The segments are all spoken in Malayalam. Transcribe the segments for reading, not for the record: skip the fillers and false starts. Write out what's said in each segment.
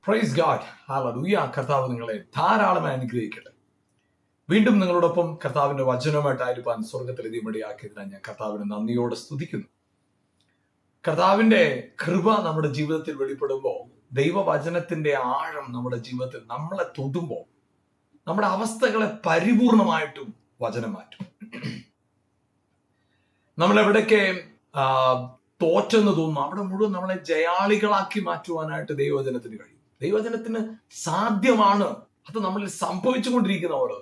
Praise God, hallelujah. കർത്താവ് നിങ്ങളെ ധാരാളമായി അനുഗ്രഹിക്കട്ടെ. വീണ്ടും നിങ്ങളോടൊപ്പം കർത്താവിന്റെ വചനവുമായിട്ടായിരിക്കാൻ സ്വർഗത്തിൽ ഇതിമടിയാക്കിയതിനാൽ ഞാൻ കർത്താവിനെ നന്ദിയോടെ സ്തുതിക്കുന്നു. കർത്താവിന്റെ കൃപ നമ്മുടെ ജീവിതത്തിൽ വെളിപ്പെടുമ്പോൾ, ദൈവവചനത്തിന്റെ ആഴം നമ്മുടെ ജീവിതത്തിൽ നമ്മളെ തൊടുമ്പോൾ, നമ്മുടെ അവസ്ഥകളെ പരിപൂർണമായിട്ടും വചനം മാറ്റും. നമ്മളെവിടൊക്കെ തോറ്റെന്ന് തോന്നുന്നു, അവിടെ മുഴുവൻ നമ്മളെ ജയാളികളാക്കി മാറ്റുവാനായിട്ട് ദൈവവചനത്തിന് കഴിയും. ദൈവവചനത്തിന് സാധ്യമാണ്. അത് നമ്മളിൽ സംഭവിച്ചുകൊണ്ടിരിക്കുന്ന ഓരോ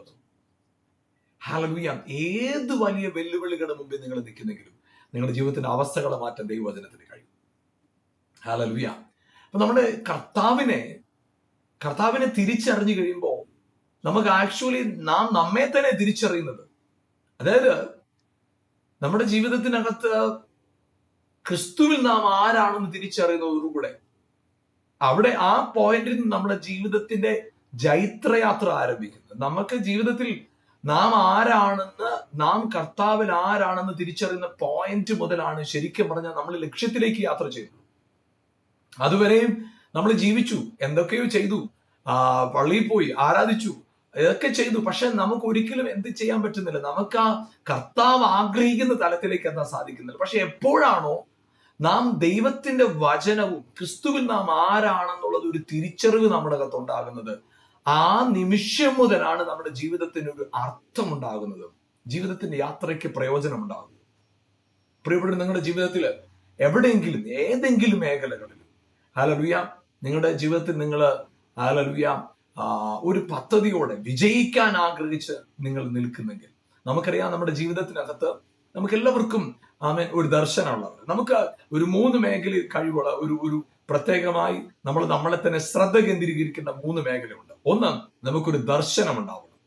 ഹല്ലേലൂയ. ഏത് വലിയ വെല്ലുവിളികളുടെ മുമ്പിൽ നിങ്ങൾ നിൽക്കുന്നെങ്കിലും നിങ്ങളുടെ ജീവിതത്തിന്റെ അവസ്ഥകളെ മാറ്റാൻ ദൈവവചനത്തിന് കഴിയും. ഹല്ലേലൂയ. അപ്പൊ നമ്മുടെ കർത്താവിനെ തിരിച്ചറിഞ്ഞു കഴിയുമ്പോൾ നമുക്ക് ആക്ച്വലി നാം നമ്മെ തന്നെ തിരിച്ചറിയുന്നത്, അതായത് നമ്മുടെ ജീവിതത്തിനകത്ത് ക്രിസ്തുവിൽ നാം ആരാണെന്ന് തിരിച്ചറിയുന്നതോടുകൂടെ അവിടെ ആ പോയിന്റിൽ നമ്മുടെ ജീവിതത്തിന്റെ ജൈത്രയാത്ര ആരംഭിക്കുന്നത്. നമുക്ക് ജീവിതത്തിൽ നാം ആരാണെന്ന്, നാം കർത്താവിൽ ആരാണെന്ന് തിരിച്ചറിയുന്ന പോയിന്റ് മുതലാണ് ശരിക്കും പറഞ്ഞാൽ നമ്മൾ ലക്ഷ്യത്തിലേക്ക് യാത്ര ചെയ്യുന്നത്. അതുവരെയും നമ്മൾ ജീവിച്ചു, എന്തൊക്കെയോ ചെയ്തു, പള്ളിയിൽ പോയി ആരാധിച്ചു, ഇതൊക്കെ ചെയ്തു. പക്ഷെ നമുക്ക് ഒരിക്കലും എന്ത് ചെയ്യാൻ പറ്റുന്നില്ല, നമുക്ക് ആ കർത്താവ് ആഗ്രഹിക്കുന്ന തലത്തിലേക്ക് എത്താൻ സാധിക്കുന്നില്ല. പക്ഷെ എപ്പോഴാണോ നാം ദൈവത്തിന്റെ വചനവും ക്രിസ്തുവിൽ നാം ആരാണെന്നുള്ളത് ഒരു തിരിച്ചറിവ് നമ്മുടെ അകത്ത് ഉണ്ടാകുന്നത്, ആ നിമിഷം മുതലാണ് നമ്മുടെ ജീവിതത്തിന് ഒരു അർത്ഥമുണ്ടാകുന്നത്, ജീവിതത്തിന്റെ യാത്രയ്ക്ക് പ്രയോജനം ഉണ്ടാകുന്നത്. പ്രിയപ്പെട്ട, നിങ്ങളുടെ ജീവിതത്തിൽ എവിടെയെങ്കിലും ഏതെങ്കിലും മേഖലകളിൽ ഹല്ലേലൂയ നിങ്ങളുടെ ജീവിതത്തിൽ നിങ്ങൾ ഹല്ലേലൂയ ഒരു പദ്ധതിയോടെ വിജയിക്കാൻ ആഗ്രഹിച്ച് നിങ്ങൾ നിൽക്കുന്നെങ്കിൽ, നമുക്കറിയാം നമ്മുടെ ജീവിതത്തിനകത്ത് നമുക്ക് എല്ലാവർക്കും ഒരു ദർശനമുള്ളവർ, നമുക്ക് ഒരു 3 മേഖലയിൽ കഴിവുള്ള ഒരു പ്രത്യേകമായി നമ്മളെ തന്നെ ശ്രദ്ധ കേന്ദ്രീകരിക്കുന്ന 3 മേഖലയുണ്ട്. ഒന്ന്, നമുക്കൊരു ദർശനം ഉണ്ടാവണം.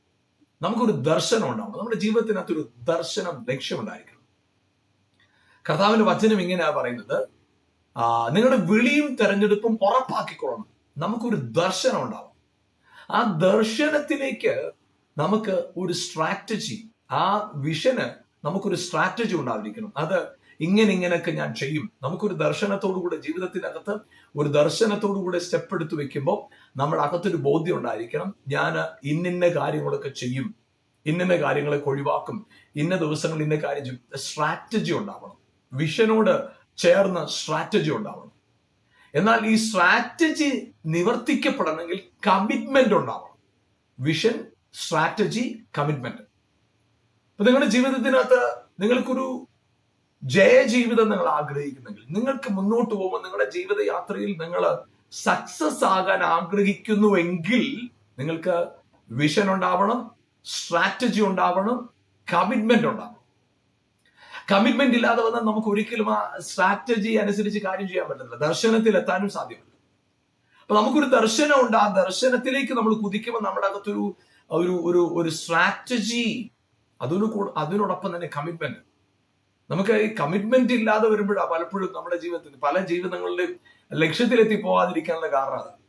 നമ്മുടെ ജീവിതത്തിനകത്തൊരു ദർശനം, ലക്ഷ്യമുണ്ടായിരിക്കണം. കർത്താവിന്റെ വചനം ഇങ്ങനെയാ പറയുന്നത്, നിങ്ങളുടെ വിളിയും തെരഞ്ഞെടുപ്പും ഉറപ്പാക്കിക്കൊള്ളണം. നമുക്കൊരു ദർശനം ഉണ്ടാവും. ആ ദർശനത്തിലേക്ക് നമുക്ക് ഒരു സ്ട്രാറ്റജി, ആ വിഷന് നമുക്കൊരു സ്ട്രാറ്റജി ഉണ്ടായിരിക്കണം. അത് ഇങ്ങനെയൊക്കെ ഞാൻ ചെയ്യും. നമുക്കൊരു ദർശനത്തോടുകൂടെ ജീവിതത്തിനകത്ത് ഒരു ദർശനത്തോടുകൂടെ സ്റ്റെപ്പ് എടുത്തു വെക്കുമ്പോൾ നമ്മുടെ അകത്തൊരു ബോധ്യം ഉണ്ടായിരിക്കണം. ഞാൻ ഇന്ന കാര്യങ്ങളൊക്കെ ചെയ്യും, ഇന്ന കാര്യങ്ങളൊക്കെ ഒഴിവാക്കും, ഇന്ന ദിവസങ്ങളിൽ ഇന്ന കാര്യം ചെയ്യും. സ്ട്രാറ്റജി ഉണ്ടാവണം. വിഷനോട് ചേർന്ന് സ്ട്രാറ്റജി ഉണ്ടാവണം. എന്നാൽ ഈ സ്ട്രാറ്റജി നിവർത്തിക്കപ്പെടണമെങ്കിൽ കമ്മിറ്റ്മെന്റ് ഉണ്ടാവണം. Vision, strategy, commitment. അപ്പൊ നിങ്ങളുടെ ജീവിതത്തിനകത്ത് നിങ്ങൾക്കൊരു ജയജീവിതം നിങ്ങൾ ആഗ്രഹിക്കുന്നെങ്കിൽ, നിങ്ങൾക്ക് മുന്നോട്ട് പോകുമ്പോൾ നിങ്ങളുടെ ജീവിതയാത്രയിൽ നിങ്ങൾ സക്സസ് ആകാൻ ആഗ്രഹിക്കുന്നുവെങ്കിൽ നിങ്ങൾക്ക് വിഷൻ ഉണ്ടാവണം, സ്ട്രാറ്റജി ഉണ്ടാവണം, കമ്മിറ്റ്മെന്റ് ഉണ്ടാവണം. കമ്മിറ്റ്മെന്റ് ഇല്ലാതെ വന്നാൽ നമുക്ക് ഒരിക്കലും ആ സ്ട്രാറ്റജി അനുസരിച്ച് കാര്യം ചെയ്യാൻ പറ്റില്ല, ദർശനത്തിൽ എത്താനും സാധ്യമല്ല. അപ്പൊ നമുക്കൊരു ദർശനം ഉണ്ട്. ആ ദർശനത്തിലേക്ക് നമ്മൾ കുതിക്കുമ്പോൾ നമ്മുടെ അകത്തൊരു ഒരു സ്ട്രാറ്റജി, അതിനോടൊപ്പം തന്നെ കമ്മിറ്റ്മെന്റ്. നമുക്ക് ഈ കമ്മിറ്റ്മെന്റ് ഇല്ലാതെ വരുമ്പോഴാണ് പലപ്പോഴും നമ്മുടെ ജീവിതത്തിൽ പല ജീവിതങ്ങളിലും ലക്ഷ്യത്തിലെത്തി പോകാതിരിക്കാനുള്ള കാരണം അതാണ്.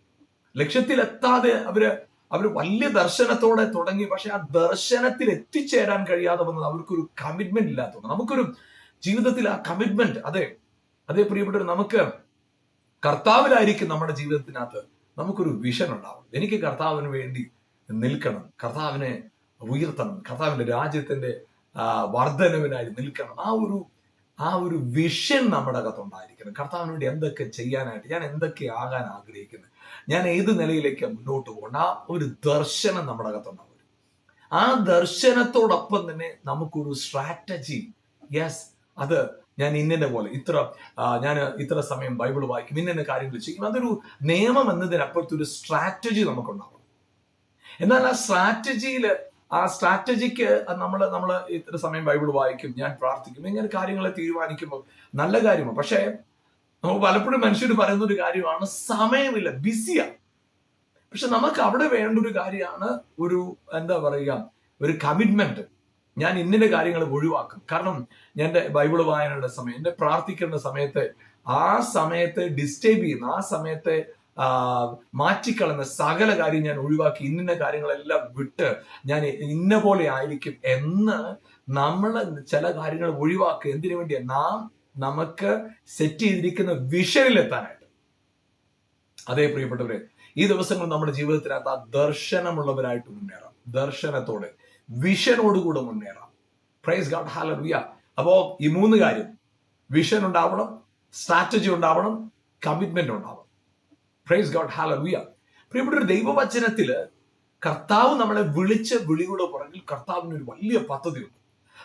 ലക്ഷ്യത്തിലെത്താതെ അവര് വലിയ ദർശനത്തോടെ തുടങ്ങി, പക്ഷെ ആ ദർശനത്തിൽ എത്തിച്ചേരാൻ കഴിയാതെ വന്നത് അവർക്കൊരു കമ്മിറ്റ്മെന്റ് ഇല്ലാത്തതുകൊണ്ട്. നമുക്കൊരു ജീവിതത്തിൽ ആ കമ്മിറ്റ്മെന്റ്, അതേ പ്രിയപ്പെട്ടവർ, നമുക്ക് കർത്താവിലായിരിക്കും നമ്മുടെ ജീവിതത്തിനകത്ത് നമുക്കൊരു വിഷൻ ഉണ്ടാവും. എനിക്ക് കർത്താവിന് വേണ്ടി നിൽക്കണം, കർത്താവിനെ ഉയർത്തണം, കർത്താവിന്റെ രാജ്യത്തിന്റെ വർധനവിനായി നിൽക്കണം. ആ ഒരു വിഷൻ നമ്മുടെ അകത്തുണ്ടായിരിക്കണം. കർത്താവിന് വേണ്ടി എന്തൊക്കെ ചെയ്യാനായിട്ട്, ഞാൻ എന്തൊക്കെ ആകാൻ ആഗ്രഹിക്കുന്നത്, ഞാൻ ഏത് നിലയിലേക്ക് മുന്നോട്ട് പോകണം, ആ ഒരു ദർശനം നമ്മുടെ അകത്തുണ്ടാവും. ആ ദർശനത്തോടൊപ്പം തന്നെ നമുക്കൊരു സ്ട്രാറ്റജി. യെസ്, അത് ഞാൻ ഇന്നെ പോലെ ഞാൻ ഇത്ര സമയം ബൈബിൾ വായിക്കും, ഇന്ന കാര്യങ്ങൾ ചെയ്യും. അതൊരു നിയമം എന്നതിനപ്പുറത്തൊരു സ്ട്രാറ്റജി നമുക്കുണ്ടാവും. എന്നാൽ ആ സ്ട്രാറ്റജിക്ക് നമ്മൾ ഇത്ര സമയം ബൈബിൾ വായിക്കും, ഞാൻ പ്രാർത്ഥിക്കും, ഇങ്ങനെ കാര്യങ്ങളെ തീരുമാനിക്കുമ്പോൾ നല്ല കാര്യമാണ്. പക്ഷേ നമുക്ക് പലപ്പോഴും മനുഷ്യർ പറയുന്ന ഒരു കാര്യമാണ്, സമയമില്ല, ബിസിയാ. പക്ഷെ നമുക്ക് അവിടെ വേണ്ട ഒരു കാര്യമാണ് ഒരു കമ്മിറ്റ്മെന്റ്. ഞാൻ ഇന്ന കാര്യങ്ങൾ ഒഴിവാക്കും. കാരണം ഞാൻ എൻ്റെ ബൈബിൾ വായനയുടെ സമയം, എൻ്റെ പ്രാർത്ഥിക്കേണ്ട സമയത്തെ ഡിസ്റ്റർബ് ചെയ്യുന്ന, ആ സമയത്തെ മാറ്റിക്കളയുന്ന സകല കാര്യം ഞാൻ ഒഴിവാക്കി, ഇന്ന കാര്യങ്ങളെല്ലാം വിട്ട് ഞാൻ ഇന്ന പോലെ ആയിരിക്കും എന്ന് നമ്മൾ ചില കാര്യങ്ങൾ ഒഴിവാക്കുക. എന്തിനു വേണ്ടിയാ? നമുക്ക് സെറ്റ് ചെയ്തിരിക്കുന്ന വിഷനിൽ എത്താനായിട്ട്. അതേ പ്രിയപ്പെട്ടവരെ, ഈ ദിവസങ്ങൾ നമ്മുടെ ജീവിതത്തിനകത്ത് ആ ദർശനമുള്ളവരായിട്ട് മുന്നേറാം. ദർശനത്തോടെ, വിഷനോടുകൂടെ മുന്നേറാം. Praise God, hallelujah. അപ്പോ ഈ 3 കാര്യം, വിഷൻ ഉണ്ടാവണം, സ്ട്രാറ്റജി ഉണ്ടാവണം, കമ്മിറ്റ്മെന്റ് ഉണ്ടാവണം. Praise God, hallelujah. പ്രിയപ്പെട്ട ഒരു ദൈവവചനത്തില് കർത്താവ് നമ്മളെ വിളിച്ച വിളിയുടെ പുറകിൽ കർത്താവിന് ഒരു വലിയ പദ്ധതിയുണ്ട്.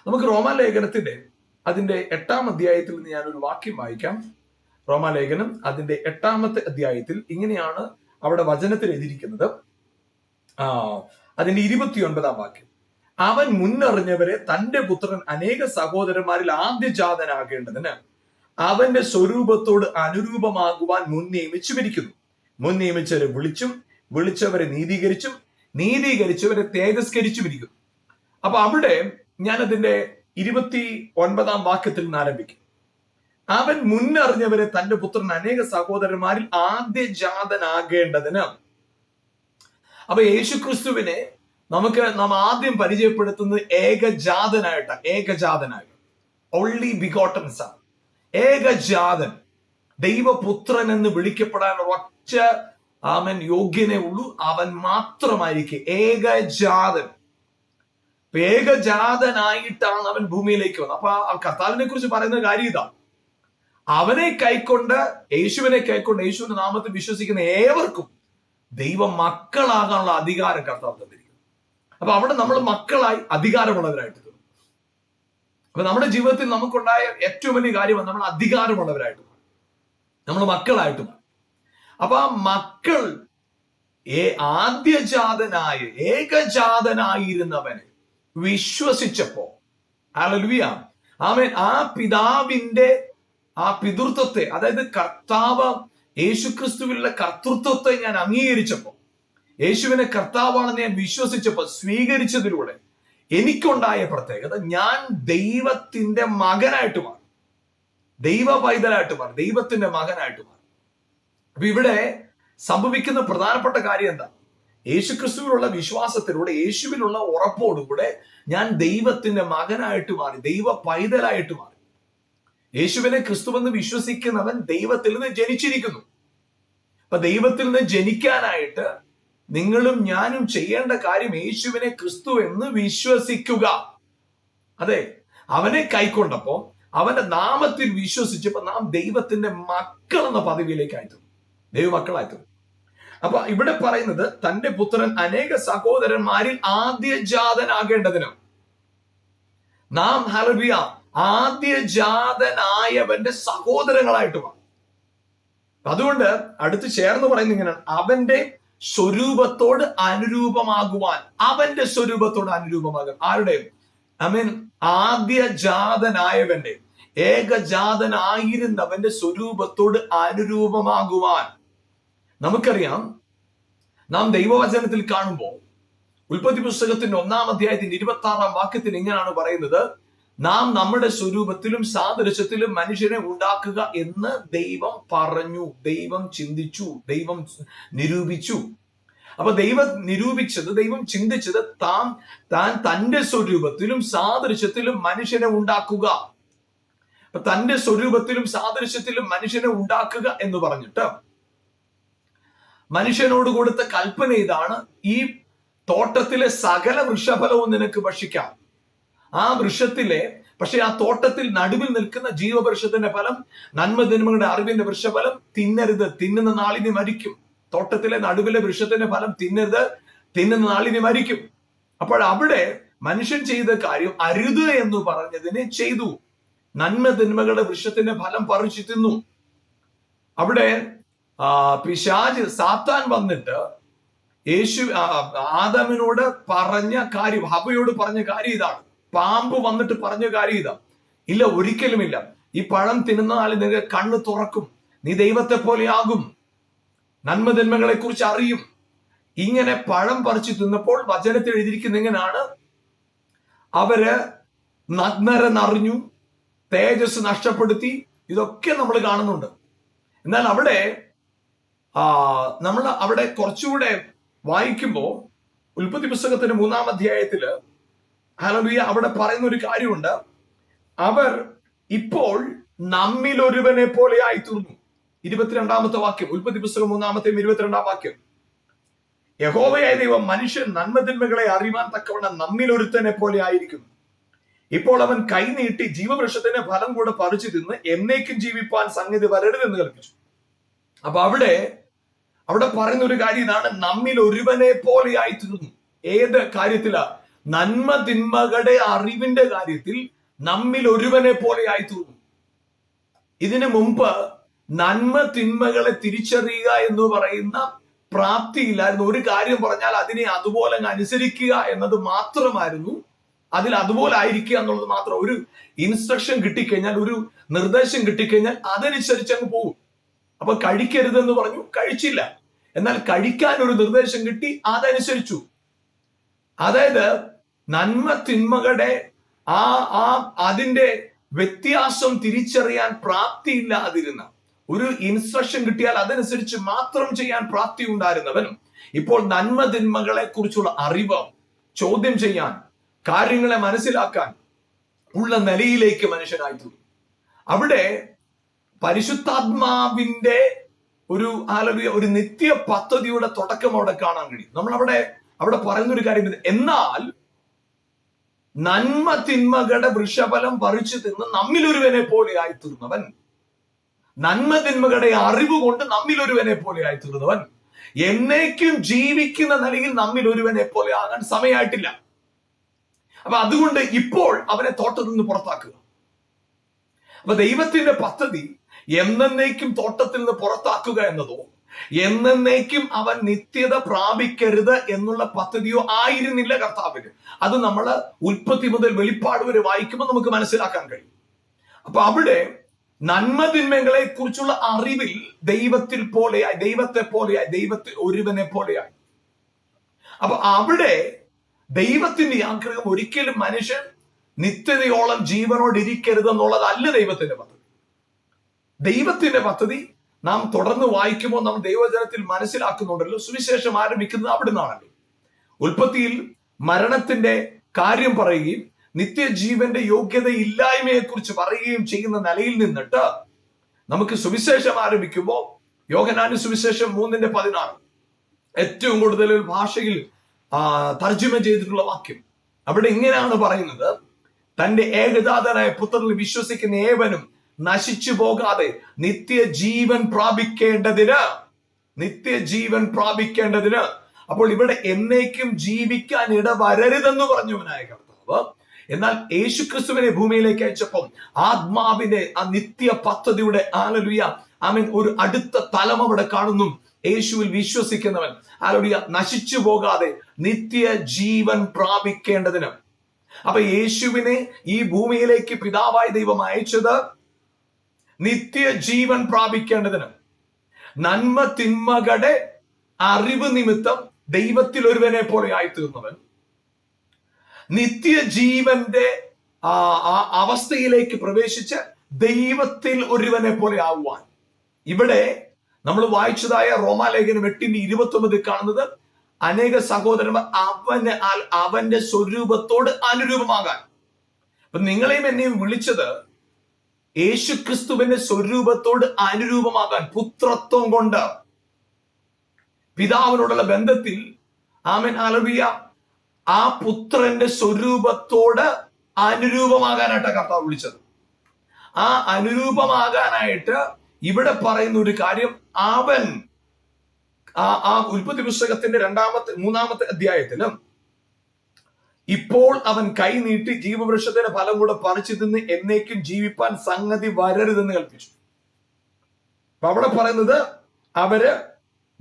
നമുക്ക് റോമാലേഖനത്തിന്റെ അതിന്റെ 8-ാം അധ്യായത്തിൽ നിന്ന് ഞാനൊരു വാക്യം വായിക്കാം. റോമാലേഖനം അതിന്റെ 8-ാമത്തെ അധ്യായത്തിൽ ഇങ്ങനെയാണ് അവിടെ വചനത്തിൽ എഴുതിയിരിക്കുന്നത്. അതിന്റെ 29-ാം വാക്യം. അവൻ മുന്നറിഞ്ഞവരെ തന്റെ പുത്രൻ അനേക സഹോദരന്മാരിൽ ആദ്യജാതനാകേണ്ടതിന് അവന്റെ സ്വരൂപത്തോട് അനുരൂപമാകുവാൻ മുൻ നിയമിച്ചിരിക്കുന്നു. മുൻ നിയമിച്ചവരെ വിളിച്ചും വിളിച്ചവരെ നീതീകരിച്ചും നീതീകരിച്ചവരെ തേജസ്കരിച്ചുമിരിക്കുന്നു. അപ്പൊ അവിടെ ഞാനതിന്റെ 29-ാം വാക്യത്തിൽ നിന്ന് ആരംഭിക്കും. അവൻ മുന്നറിഞ്ഞവരെ തന്റെ പുത്രൻ അനേക സഹോദരന്മാരിൽ ആദ്യജാതനാകേണ്ടതിന്. അപ്പൊ യേശുക്രിസ്തുവിനെ നാം ആദ്യം പരിചയപ്പെടുത്തുന്നത് ഏകജാതനായിട്ട്, ഓൺലി ബിഗോട്ടൻ സൺ, ഏകജാതൻ, ദൈവപുത്രൻ എന്ന് വിളിക്കപ്പെടാൻ ഒറ്റ യോഗ്യനേ ഉള്ളൂ, അവൻ മാത്രമായിരിക്കും ഏകജാതൻ. ഏകജാതനായിട്ടാണ് അവൻ ഭൂമിയിലേക്ക് വന്നത്. അപ്പൊ ആ കർത്താവിനെ കുറിച്ച് പറയുന്ന കാര്യം ഇതാ, അവനെ കൈക്കൊണ്ട്, യേശുവിനെ കൈക്കൊണ്ട്, യേശുവിന്റെ നാമത്തിൽ വിശ്വസിക്കുന്ന ഏവർക്കും ദൈവ മക്കളാകാനുള്ള അധികാരം കർത്താവ് തന്നിരിക്കുന്നു. അപ്പൊ അവിടെ നമ്മൾ മക്കളായി അധികാരമുള്ളവരായിട്ട് തീർന്നു. അപ്പൊ നമ്മുടെ ജീവിതത്തിൽ നമുക്കുണ്ടായ ഏറ്റവും വലിയ കാര്യമാണ് നമ്മൾ അധികാരമുള്ളവരായിട്ട് മാറി, നമ്മൾ മക്കളായിട്ട് മാറി. അപ്പൊ ആ മക്കൾ ആദ്യജാതനായ ഏകജാതനായിരുന്നവനെ വിശ്വസിച്ചപ്പോ, ഹല്ലേലൂയ, ആമേൻ, ആ പിതാവിന്റെ ആ പിതൃത്വത്തെ, അതായത് കർത്താവ് യേശുക്രിസ്തുവിലുള്ള കർത്തൃത്വത്തെ ഞാൻ അംഗീകരിച്ചപ്പോ, യേശുവിനെ കർത്താവാണെന്ന് ഞാൻ വിശ്വസിച്ചപ്പോ, സ്വീകരിച്ചതിലൂടെ എനിക്കുണ്ടായ പ്രത്യേകത, ഞാൻ ദൈവത്തിന്റെ മകനായിട്ട് മാറി, ദൈവ പൈതലായിട്ട് മാറി, ദൈവത്തിന്റെ മകനായിട്ട് മാറി. അപ്പൊ ഇവിടെ സംഭവിക്കുന്ന പ്രധാനപ്പെട്ട കാര്യം എന്താ? യേശുക്രിസ്തുവിലുള്ള വിശ്വാസത്തിലൂടെ, യേശുവിലുള്ള ഉറപ്പോടുകൂടെ ഞാൻ ദൈവത്തിന്റെ മകനായിട്ട് മാറി, ദൈവ പൈതലായിട്ട് മാറി. യേശുവിനെ ക്രിസ്തുവെന്ന് വിശ്വസിക്കുന്നവൻ ദൈവത്തിൽ നിന്ന് ജനിച്ചിരിക്കുന്നു. അപ്പൊ ദൈവത്തിൽ നിന്ന് ജനിക്കാനായിട്ട് നിങ്ങളും ഞാനും ചെയ്യേണ്ട കാര്യം യേശുവിനെ ക്രിസ്തു എന്ന് വിശ്വസിക്കുക. അതെ, അവനെ കൈക്കൊണ്ടപ്പോ, അവന്റെ നാമത്തിൽ വിശ്വസിച്ചപ്പോ നാം ദൈവത്തിന്റെ മക്കൾ എന്ന പദവിയിലേക്ക് ആയിത്തീർന്നു, ദൈവമക്കളായിത്തീർന്നു. അപ്പൊ ഇവിടെ പറയുന്നത് തന്റെ പുത്രൻ അനേക സഹോദരന്മാരിൽ ആദ്യജാതനാകേണ്ടതിന് നാം, ഹല്ലേലൂയ, ആദ്യജാതനായവന്റെ സഹോദരങ്ങളായിട്ട് മാറും. അതുകൊണ്ട് അടുത്ത് ചേർന്ന് പറയുന്നത് ഇങ്ങനെയാണ്, അവന്റെ സ്വരൂപത്തോട് അനുരൂപമാകുവാൻ. അവന്റെ സ്വരൂപത്തോട് അനുരൂപമാകും. ആരുടെ? ആദ്യജാതനായവന്റെ, ഏകജാതനായിരുന്നവന്റെ സ്വരൂപത്തോട് അനുരൂപമാകുവാൻ. നമുക്കറിയാം, നാം ദൈവവചനത്തിൽ കാണുമ്പോൾ ഉൽപ്പത്തി പുസ്തകത്തിന്റെ 1-ാം അധ്യായത്തിന്റെ 26-ാം വാക്യത്തിൽ ഇങ്ങനെയാണ് പറയുന്നത്, നാം നമ്മുടെ സ്വരൂപത്തിലും സാദൃശ്യത്തിലും മനുഷ്യനെ ഉണ്ടാക്കുക എന്ന് ദൈവം പറഞ്ഞു, ദൈവം ചിന്തിച്ചു, ദൈവം നിരൂപിച്ചു. അപ്പൊ ദൈവം നിരൂപിച്ചത്, ദൈവം ചിന്തിച്ചത്, താൻ തന്റെ സ്വരൂപത്തിലും സാദൃശ്യത്തിലും മനുഷ്യനെ ഉണ്ടാക്കുക. അപ്പൊ തന്റെ സ്വരൂപത്തിലും സാദൃശ്യത്തിലും മനുഷ്യനെ ഉണ്ടാക്കുക എന്ന് പറഞ്ഞിട്ട് മനുഷ്യനോട് കൊടുത്ത കൽപ്പന ഇതാണ്, ഈ തോട്ടത്തിലെ സകല വൃക്ഷഫലവും നിനക്ക് ഭക്ഷിക്കാം. ആ വൃക്ഷത്തിലെ, പക്ഷെ ആ തോട്ടത്തിൽ നടുവിൽ നിൽക്കുന്ന ജീവവൃക്ഷത്തിന്റെ ഫലം, നന്മതിന്മകളുടെ അറിവിന്റെ വൃക്ഷഫലം തിന്നരുത്, തിന്നുന്ന നാളിനി മരിക്കും. തോട്ടത്തിലെ നടുവിലെ വൃക്ഷത്തിന്റെ ഫലം തിന്നരുത്, തിന്നുന്ന നാളിനി മരിക്കും. അപ്പോൾ അവിടെ മനുഷ്യൻ ചെയ്ത കാര്യം അരുത് എന്ന് പറഞ്ഞതിനെ ചെയ്തു. നന്മതിന്മകളുടെ വൃക്ഷത്തിന്റെ ഫലം പറിച്ചു തിന്നു. അവിടെ പിശാച്, സാത്താൻ വന്നിട്ട് ആദാമിനോട് പറഞ്ഞ കാര്യം, ഹവ്വയോട് പറഞ്ഞ കാര്യം ഇതാണ്. പാമ്പ് വന്നിട്ട് പറഞ്ഞ കാര്യം ഇതാ, ഇല്ല, ഒരിക്കലുമില്ല, ഈ പഴം തിന്നുന്നാൽ നിനക്ക് കണ്ണ് തുറക്കും, നീ ദൈവത്തെ പോലെയാകും, നന്മതിന്മകളെ കുറിച്ച് അറിയും. ഇങ്ങനെ പഴം പറിച്ചു തിന്നപ്പോൾ വചനത്തിൽ എഴുതിയിരിക്കുന്ന ഇങ്ങനെയാണ്, അവര് നഗ്നരെന്നറിഞ്ഞു, തേജസ് നഷ്ടപ്പെടുത്തി. ഇതൊക്കെ നമ്മൾ കാണുന്നുണ്ട്. എന്നാൽ അവിടെ നമ്മൾ അവിടെ കുറച്ചുകൂടെ വായിക്കുമ്പോൾ ഉൽപ്പത്തി പുസ്തകത്തിന്റെ 3-ാം അധ്യായത്തില്, ഹല്ലേലൂയ, അവിടെ പറയുന്ന ഒരു കാര്യമുണ്ട്, അവർ ഇപ്പോൾ നമ്മിലൊരുവനെ പോലെ ആയിത്തീർന്നു. 22-ാമത്തെ വാക്യം, ഉൽപ്പത്തി പുസ്തകം 3-ാമത്തെയും 22-ാം വാക്യം. യഹോവയായ ദൈവം മനുഷ്യൻ നന്മതിന്മകളെ അറിയുവാൻ തക്കവണ്ണം നമ്മിൽ ഒരുത്തനെ പോലെ ആയിരിക്കുന്നു. ഇപ്പോൾ അവൻ കൈനീട്ടി ജീവവൃക്ഷത്തിന്റെ ഫലം കൂടെ പറിച്ചു തിന്ന് എന്നേക്കും ജീവിപ്പാൻ സംഗതി വരരുതെന്ന് കൽപ്പിച്ചു. അപ്പൊ അവിടെ പറയുന്ന ഒരു കാര്യം ഇതാണ്, നമ്മിൽ ഒരുവനെ പോലെ ആയി തീർന്നു. ഏത് കാര്യത്തിലാ? നന്മ തിന്മകളുടെ അറിവിന്റെ കാര്യത്തിൽ നമ്മിൽ ഒരുവനെ പോലെ ആയി തീർന്നു. ഇതിനു മുമ്പ് നന്മ തിന്മകളെ തിരിച്ചറിയുക എന്ന് പറയുന്ന പ്രാപ്തിയില്ലായിരുന്നു. ഒരു കാര്യം പറഞ്ഞാൽ അതിനെ അതുപോലെ അനുസരിക്കുക എന്നത് മാത്രമായിരുന്നു. അതിൽ അതുപോലെ ആയിരിക്കുക എന്നുള്ളത് മാത്രം. ഒരു ഇൻസ്ട്രക്ഷൻ കിട്ടിക്കഴിഞ്ഞാൽ, ഒരു നിർദ്ദേശം കിട്ടിക്കഴിഞ്ഞാൽ അതനുസരിച്ച് അങ്ങ് പോകും. അപ്പൊ കഴിക്കരുതെന്ന് പറഞ്ഞു, കഴിച്ചില്ല. എന്നാൽ കഴിക്കാൻ ഒരു നിർദ്ദേശം കിട്ടി, അതനുസരിച്ചു. അതായത് നന്മ തിന്മകളുടെ അതിന്റെ വ്യത്യാസം തിരിച്ചറിയാൻ പ്രാപ്തിയില്ലാതിരുന്ന, ഒരു ഇൻസ്ട്രക്ഷൻ കിട്ടിയാൽ അതനുസരിച്ച് മാത്രം ചെയ്യാൻ പ്രാപ്തി ഉണ്ടായിരുന്നവൻ ഇപ്പോൾ നന്മ തിന്മകളെ കുറിച്ചുള്ള അറിവ് ചോദ്യം ചെയ്യാൻ, കാര്യങ്ങളെ മനസ്സിലാക്കാൻ ഉള്ള നിലയിലേക്ക് മനുഷ്യനായി തീർന്നു. അവിടെ പരിശുദ്ധാത്മാവിന്റെ ഒരു നിത്യ പദ്ധതിയുടെ തുടക്കം അവിടെ കാണാൻ കഴിയും. നമ്മൾ അവിടെ പറയുന്ന ഒരു കാര്യം, എന്നാൽ നന്മ തിന്മകളുടെ വൃക്ഷഫലം പറിച്ചു തിന്ന് നമ്മിലൊരുവനെ പോലെ ആയി തീർന്നവൻ, നന്മ തിന്മകളുടെ അറിവ് കൊണ്ട് നമ്മിലൊരുവനെ പോലെ ആയി തീർന്നവൻ എന്നേക്കും ജീവിക്കുന്ന നിലയിൽ നമ്മിലൊരുവനെ പോലെ ആകാൻ സമയമായിട്ടില്ല. അപ്പൊ അതുകൊണ്ട് ഇപ്പോൾ അവനെ തോട്ടത്തിൽ നിന്ന് പുറത്താക്കുക. അപ്പൊ ദൈവത്തിന്റെ പദ്ധതി എന്നേക്കും തോട്ടത്തിൽ നിന്ന് പുറത്താക്കുക എന്നതോ എന്നേക്കും അവൻ നിത്യത പ്രാപിക്കരുത് എന്നുള്ള പദ്ധതിയോ ആയിരുന്നില്ല കർത്താവിന്. അത് നമ്മൾ ഉൽപ്പത്തി മുതൽ വെളിപ്പാട് വരെ വായിക്കുമ്പോൾ നമുക്ക് മനസ്സിലാക്കാൻ കഴിയും. അപ്പൊ അവിടെ നന്മ തിന്മകളെ കുറിച്ചുള്ള അറിവിൽ ദൈവത്തെ പോലെയായി, ദൈവത്തിൽ ഒരുവനെ പോലെയായി. അപ്പൊ അവിടെ ദൈവത്തിന്റെ ആഗ്രഹം ഒരിക്കലും മനുഷ്യൻ നിത്യതയോളം ജീവനോട് ഇരിക്കരുത് എന്നുള്ളതല്ല ദൈവത്തിന്റെ പദ്ധതി. ദൈവത്തിന്റെ പദ്ധതി നാം തുടർന്ന് വായിക്കുമ്പോൾ നാം ദൈവജനത്തിൽ മനസ്സിലാക്കുന്നുണ്ടല്ലോ. സുവിശേഷം ആരംഭിക്കുന്നത് അവിടെ നിന്നാണല്ലോ. ഉൽപ്പത്തിയിൽ മരണത്തിന്റെ കാര്യം പറയുകയും നിത്യജീവന്റെ യോഗ്യത ഇല്ലായ്മയെ കുറിച്ച് പറയുകയും ചെയ്യുന്ന നിലയിൽ നിന്നിട്ട് നമുക്ക് സുവിശേഷം ആരംഭിക്കുമ്പോൾ യോഹന്നാന്റെ സുവിശേഷം 3:16 ഏറ്റവും കൂടുതൽ ഭാഷയിൽ തർജ്ജമ ചെയ്തിട്ടുള്ള വാക്യം. അവിടെ ഇങ്ങനെയാണ് പറയുന്നത്, തന്റെ ഏകജാതനായ പുത്രനിൽ വിശ്വസിക്കുന്ന ഏവനും നശിച്ചു പോകാതെ നിത്യജീവൻ പ്രാപിക്കേണ്ടതിന്. അപ്പോൾ ഇവിടെ എന്നേക്കും ജീവിക്കാൻ ഇടവരരുതെന്ന് പറഞ്ഞവനായ കർത്താവ്, എന്നാൽ യേശുക്രിസ്തുവിനെ ഭൂമിയിലേക്ക് അയച്ചപ്പം ആത്മാവിന്റെ ആ നിത്യ പദ്ധതിയുടെ ഒരു അടുത്ത തലം അവിടെ കാണുന്നു. യേശുവിൽ വിശ്വസിക്കുന്നവൻ നശിച്ചു പോകാതെ നിത്യജീവൻ പ്രാപിക്കേണ്ടതിന്. അപ്പൊ യേശുവിനെ ഈ ഭൂമിയിലേക്ക് പിതാവായ ദൈവം അയച്ചത് നിത്യജീവൻ പ്രാപിക്കേണ്ടതിന്. നന്മ തിന്മകളുടെ അറിവ് നിമിത്തം ദൈവത്തിൽ ഒരുവനെ പോലെ ആയിത്തീർന്നവൻ നിത്യജീവന്റെ അവസ്ഥയിലേക്ക് പ്രവേശിച്ച് ദൈവത്തിൽ ഒരുവനെ പോലെ ആവുവാൻ. ഇവിടെ നമ്മൾ വായിച്ചതായ റോമാലേഖനം 8:29 കാണുന്നത്, അനേക സഹോദരന്മാർ അവന്റെ സ്വരൂപത്തോട് അനുരൂപമാകാൻ. അപ്പൊ നിങ്ങളെയും എന്നെയും വിളിച്ചത് യേശുക്രിസ്തുവിന്റെ സ്വരൂപത്തോട് അനുരൂപമാകാൻ, പുത്രത്വം കൊണ്ട് പിതാവിനോടുള്ള ബന്ധത്തിൽ ആ പുത്രന്റെ സ്വരൂപത്തോട് അനുരൂപമാകാനായിട്ടാണ് കർത്താവ് വിളിച്ചത്. ആ അനുരൂപമാകാനായിട്ട് ഇവിടെ പറയുന്ന ഒരു കാര്യം, അവൻ ആ ഉൽപ്പത്തി പുസ്തകത്തിന്റെ 3-ാമത്തെ അധ്യായത്തിലും ഇപ്പോൾ അവൻ കൈ നീട്ടി ജീവവൃക്ഷത്തിന്റെ ഫലം കൂടെ പറിച്ചു തിന്ന് എന്നേക്കും ജീവിപ്പാൻ സംഗതി വരരുതെന്ന് കൽപ്പിച്ചു. അപ്പൊ അവിടെ പറയുന്നത് അവര്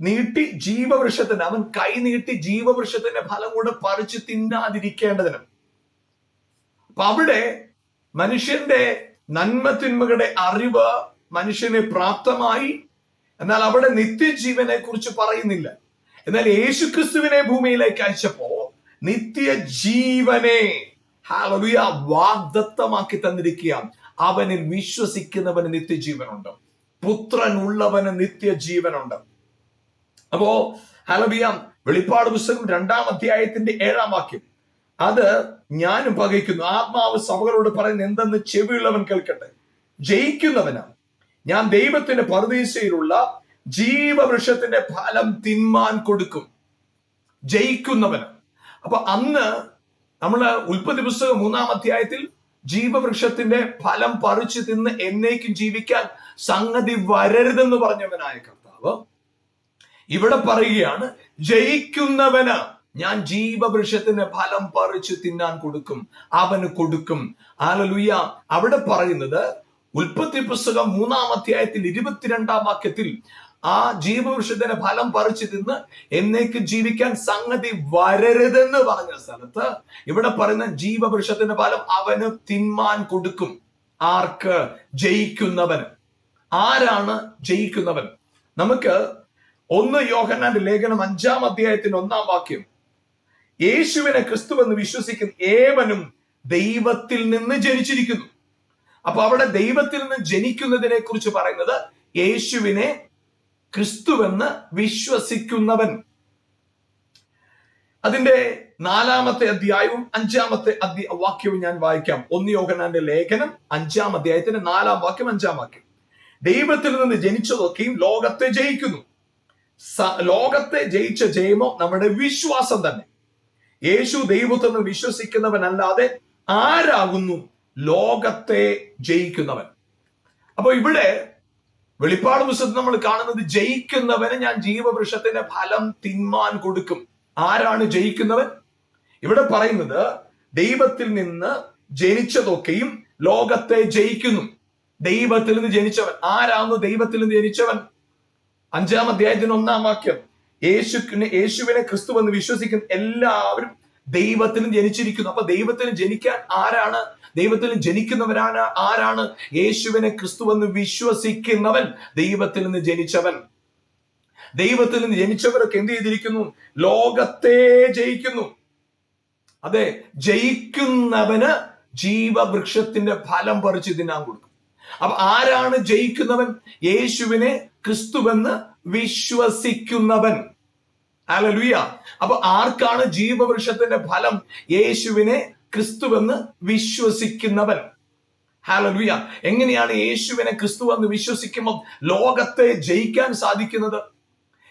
നീട്ടി ജീവവൃക്ഷത്തിന്, അവൻ കൈ നീട്ടി ജീവവൃക്ഷത്തിന്റെ ഫലം കൂടെ പറിച്ചു തിന്നാതിരിക്കേണ്ടതിനും. അപ്പൊ അവിടെ മനുഷ്യന്റെ നന്മ തിന്മകളുടെ അറിവ് മനുഷ്യനെ പ്രാപ്തമായി. എന്നാൽ അവിടെ നിത്യജീവനെ കുറിച്ച് പറയുന്നില്ല. എന്നാൽ യേശുക്രിസ്തുവിനെ ഭൂമിയിലേക്ക് അയച്ചപ്പോ നിത്യജീവനെ വാഗ്ദത്തമാക്കി തന്നിരിക്കുക. അവനിൽ വിശ്വസിക്കുന്നവന് നിത്യജീവനുണ്ട്, പുത്രനുള്ളവന് നിത്യജീവനുണ്ട്. അപ്പോ വെളിപ്പാട് പുസ്തകം 2-ാം അധ്യായത്തിന്റെ 7-ാം വാക്യം, അത് ഞാനും പകയ്ക്കുന്നു, ആത്മാവ് സഭകളോട് പറയുന്ന എന്തെന്ന് ചെവിയുള്ളവൻ കേൾക്കട്ടെ. ജയിക്കുന്നവന് ഞാൻ ദൈവത്തിന്റെ പറുദീസയിലുള്ള ജീവവൃക്ഷത്തിന്റെ ഫലം തിന്മാൻ കൊടുക്കും. ജയിക്കുന്നവന്. അപ്പൊ അന്ന് നമ്മള് ഉൽപ്പത്തി പുസ്തകം 3-ാം അധ്യായത്തിൽ ജീവവൃക്ഷത്തിന്റെ ഫലം പറിച്ചു തിന്ന് എന്നേക്കും ജീവിക്കാൻ സംഗതി വരരുതെന്ന് പറഞ്ഞവനായ കർത്താവ് ഇവിടെ പറയുകയാണ്, ജയിക്കുന്നവന് ഞാൻ ജീവവൃക്ഷത്തിന്റെ ഫലം പറിച്ചു തിന്നാൻ കൊടുക്കും, അവന് കൊടുക്കും. ഹല്ലേലൂയ. അവിടെ പറയുന്നത് ഉൽപ്പത്തി പുസ്തകം 3-ാം അധ്യായത്തിൽ 22-ാം വാക്യത്തിൽ ആ ജീവവൃക്ഷത്തിന്റെ ഫലം പറിച്ചു തിന്ന് എന്നേക്കും ജീവിക്കാൻ സംഗതി വരരുതെന്ന് പറഞ്ഞ സ്ഥലത്ത് ഇവിടെ പറയുന്ന ജീവവൃക്ഷത്തിന്റെ ഫലം അവന് തിന്മാൻ കൊടുക്കും. ആർക്ക്? ജയിക്കുന്നവന്. ആരാണ് ജയിക്കുന്നവൻ? നമുക്ക് 1 യോഹന്നാന്റെ ലേഖനം 5-ാം അധ്യായത്തിന്റെ 1-ാം വാക്യം, യേശുവിനെ ക്രിസ്തുവെന്ന് വിശ്വസിക്കുന്ന ഏവനും ദൈവത്തിൽ നിന്ന് ജനിച്ചിരിക്കുന്നു. അപ്പൊ അവിടെ ദൈവത്തിൽ നിന്ന് ജനിക്കുന്നതിനെ കുറിച്ച് പറയുന്നത് യേശുവിനെ ക്രിസ്തുവെന്ന് വിശ്വസിക്കുന്നവൻ. അതിന്റെ 4-ാമത്തെ അധ്യായവും 5-ാമത്തെ വാക്യവും ഞാൻ വായിക്കാം. 1 യോഹന്നാന്റെ ലേഖനം 5-ാം അധ്യായത്തിന്റെ 4-ാം വാക്യം 5-ാം വാക്യം, ദൈവത്തിൽ നിന്ന് ജനിച്ചതൊക്കെയും ലോകത്തെ ജയിക്കുന്നു. ലോകത്തെ ജയിച്ച ജയമോ നമ്മുടെ വിശ്വാസം തന്നെ. യേശു ദൈവത്തിൽ നിന്ന് വിശ്വസിക്കുന്നവനല്ലാതെ ആരാകുന്നു ലോകത്തെ ജയിക്കുന്നവൻ? അപ്പൊ ഇവിടെ വെളിപ്പാട് പുസ്തകത്തിൽ നമ്മൾ കാണുന്നത് ജയിക്കുന്നവന് ഞാൻ ജീവവൃക്ഷത്തിന്റെ ഫലം തിന്മാൻ കൊടുക്കും. ആരാണ് ജയിക്കുന്നവൻ? ഇവിടെ പറയുന്നത് ദൈവത്തിൽ നിന്ന് ജനിച്ചതൊക്കെയും ലോകത്തെ ജയിക്കുന്നു. ദൈവത്തിൽ നിന്ന് ജനിച്ചവൻ ആരാണ്? ദൈവത്തിൽ നിന്ന് ജനിച്ചവൻ 5-ാം അധ്യായത്തിന് 1-ാം വാക്യം, യേശുവിനെ ക്രിസ്തുവെന്ന് വിശ്വസിക്കുന്ന എല്ലാവരും ദൈവത്തിൽ നിന്ന് ജനിച്ചിരിക്കുന്നു. അപ്പൊ ദൈവത്തിന് ജനിക്കാൻ ആരാണ്? ദൈവത്തിൽ ജനിക്കുന്നവരാണ്. ആരാണ്? യേശുവിനെ ക്രിസ്തുവെന്ന് വിശ്വസിക്കുന്നവൻ, ദൈവത്തിൽ നിന്ന് ജനിച്ചവൻ. ദൈവത്തിൽ നിന്ന് ജനിച്ചവരൊക്കെ എന്ത് ചെയ്തിരിക്കുന്നു? ലോകത്തെ ജയിക്കുന്നു. അതെ, ജയിക്കുന്നവന് ജീവവൃക്ഷത്തിന്റെ ഫലം പറിച്ചു തിന്നാൻ കൊടുക്കും. അപ്പൊ ആരാണ് ജയിക്കുന്നവൻ? യേശുവിനെ ക്രിസ്തുവെന്ന് വിശ്വസിക്കുന്നവൻ. ഹല്ലേലൂയ. അപ്പൊ ആർക്കാണ് ജീവവൃക്ഷത്തിന്റെ ഫലം? യേശുവിനെ ക്രിസ്തുവെന്ന് വിശ്വസിക്കുന്നവൻ. ഹല്ലേലൂയ. എങ്ങനെയാണ് യേശുവിനെ ക്രിസ്തുവെന്ന് വിശ്വസിക്കുമ്പോൾ ലോകത്തെ ജയിക്കാൻ സാധിക്കുന്നത്?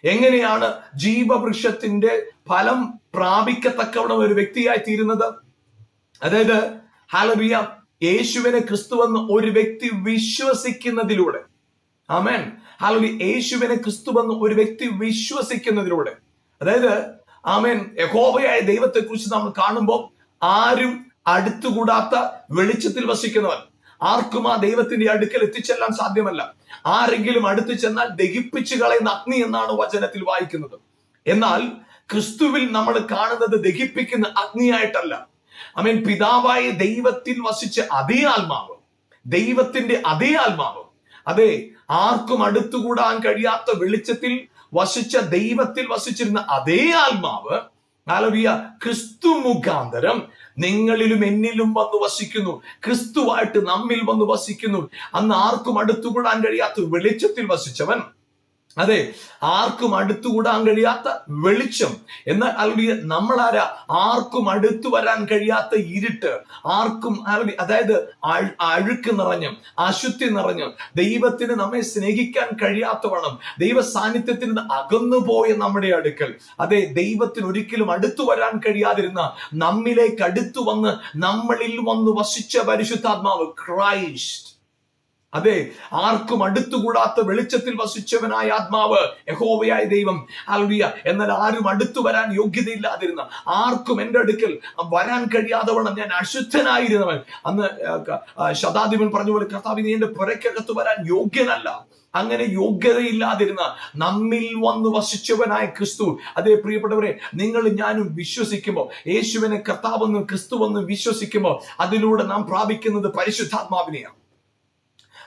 എങ്ങനെയാണ് ജീവവൃക്ഷത്തിന്റെ ഫലം പ്രാപിക്കത്തക്കവണ്ണം ഒരു വ്യക്തിയായി തീരുന്നത്? അതായത് ഹല്ലേലൂയ, യേശുവിനെ ക്രിസ്തുവെന്ന് ഒരു വ്യക്തി വിശ്വസിക്കുന്നതിലൂടെ. ആമേൻ. ഹല്ലേലൂയ. യേശുവിനെ ക്രിസ്തുവെന്ന് ഒരു വ്യക്തി വിശ്വസിക്കുന്നതിലൂടെ, അതായത് ആമേൻ, യഹോവയായ ദൈവത്തെ കുറിച്ച് നമ്മൾ കാണുമ്പോൾ ആരും അടുത്തുകൂടാത്ത വെളിച്ചത്തിൽ വസിക്കുന്നവൻ. ആർക്കും ആ ദൈവത്തിന്റെ അടുക്കൽ എത്തിച്ചെല്ലാൻ സാധ്യമല്ല. ആരെങ്കിലും അടുത്തു ചെന്നാൽ ദഹിപ്പിച്ചു കളയുന്ന അഗ്നി എന്നാണ് വചനത്തിൽ വായിക്കുന്നത്. എന്നാൽ ക്രിസ്തുവിൽ നമ്മൾ കാണുന്നത് ദഹിപ്പിക്കുന്ന അഗ്നിയായിട്ടല്ല. ആമേൻ. പിതാവായ ദൈവത്തിൽ വസിച്ച അതേ ആത്മാവ്, ദൈവത്തിന്റെ അതേ ആത്മാവ്, അതെ, ആർക്കും അടുത്തുകൂടാൻ കഴിയാത്ത വെളിച്ചത്തിൽ വസിച്ച ദൈവത്തിൽ വസിച്ചിരുന്ന അതേ ആത്മാവ്, ഹല്ലേലൂയ, ക്രിസ്തു മുഖാന്തരം നിങ്ങളിലും എന്നിലും വന്ന് വസിക്കുന്നു. ക്രിസ്തുവായിട്ട് നമ്മിൽ വന്ന് വസിക്കുന്നു. അന്ന് ആർക്കും അടുത്തുകൂടാൻ കഴിയാത്ത വെളിച്ചത്തിൽ വസിച്ചവൻ, അതെ, ആർക്കും അടുത്തുകൂടാൻ കഴിയാത്ത വെളിച്ചം. എന്നാൽ ഹല്ലേലൂയ, നമ്മളാരാ? ആർക്കും അടുത്തു വരാൻ കഴിയാത്ത ഇരുട്ട്. ആർക്കും അതായത് അഴുക്ക് നിറഞ്ഞ്, അശുദ്ധി നിറഞ്ഞ്, ദൈവത്തിന് നമ്മെ സ്നേഹിക്കാൻ കഴിയാത്തവണ്ണം ദൈവ സാന്നിധ്യത്തിൽ നിന്ന് അകന്നുപോയ നമ്മുടെ അടുക്കൽ, അതെ, ദൈവത്തിന് ഒരിക്കലും അടുത്തു വരാൻ കഴിയാതിരുന്ന നമ്മിലേക്ക് അടുത്തു വന്ന് നമ്മളിൽ വന്ന് വസിച്ച പരിശുദ്ധാത്മാവ് ക്രൈസ്റ്റ്. അതെ, ആർക്കും അടുത്തുകൂടാത്ത വെളിച്ചത്തിൽ വസിച്ചവനായ ആത്മാവ്, യഹോവയായ ദൈവം. ഹല്ലേലൂയ. എന്നാൽ ആരും അടുത്തു വരാൻ യോഗ്യതയില്ലാതിരുന്ന, ആർക്കും എന്റെ അടുക്കൽ വരാൻ കഴിയാതവണ്ണം ഞാൻ അശുദ്ധനായിരുന്നവൻ. അന്ന് ശതാധിപൻ പറഞ്ഞ പോലെ, കർത്താവേ, നീ എന്റെ പുരയ്ക്കകത്ത് വരാൻ യോഗ്യനല്ല. അങ്ങനെ യോഗ്യതയില്ലാതിരുന്ന നമ്മിൽ വന്ന് വസിച്ചവനായ ക്രിസ്തു. അതേ പ്രിയപ്പെട്ടവരെ, നിങ്ങൾ ഞാനും വിശ്വസിക്കുമ്പോൾ, യേശുവിനെ കർത്താവെന്നും ക്രിസ്തുവെന്നും വിശ്വസിക്കുമ്പോൾ, അതിലൂടെ നാം പ്രാപിക്കുന്നത് പരിശുദ്ധാത്മാവിനെയാണ്.